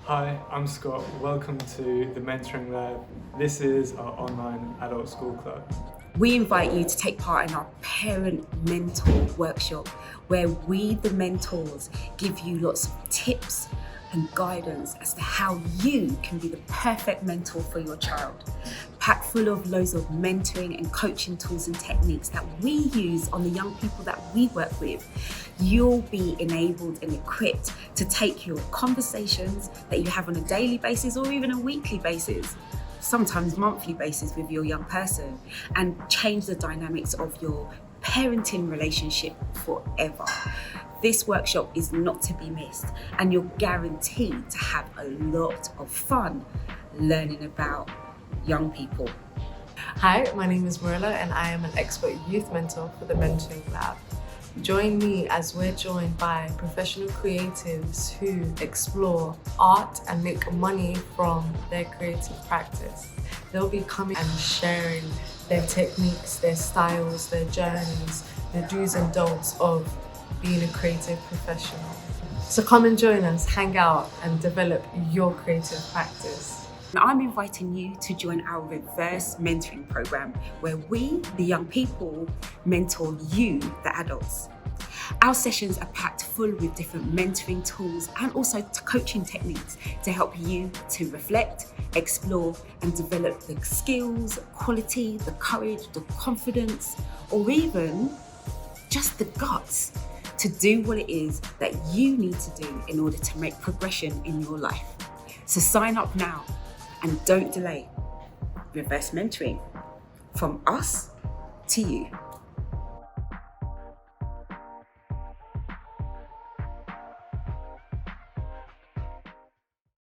Hi, I'm Scott. Welcome to the Mentoring Lab. This is our online adult school club. We invite you to take part in our Parent Mentor workshop, where we, the mentors, give you lots of tips and guidance as to how you can be the perfect mentor for your child. Packed full of loads of mentoring and coaching tools and techniques that we use on the young people that we work with. You'll be enabled and equipped to take your conversations that you have on a daily basis or even a weekly basis, sometimes monthly basis with your young person, and change the dynamics of your parenting relationship forever. This workshop is not to be missed, and you're guaranteed to have a lot of fun learning about young people. Hi, my name is Marilla and I am an expert youth mentor for the Mentoring Lab. Join me as we're joined by professional creatives who explore art and make money from their creative practice. They'll be coming and sharing their techniques, their styles, their journeys, the do's and don'ts of being a creative professional. So come and join us, hang out and develop your creative practice. I'm inviting you to join our reverse mentoring program, where we, the young people, mentor you, the adults. Our sessions are packed full with different mentoring tools and also coaching techniques to help you to reflect, explore and develop the skills, quality, the courage, the confidence, or even just the guts to do what it is that you need to do in order to make progression in your life. So sign up now and don't delay. Reverse mentoring, from us to you.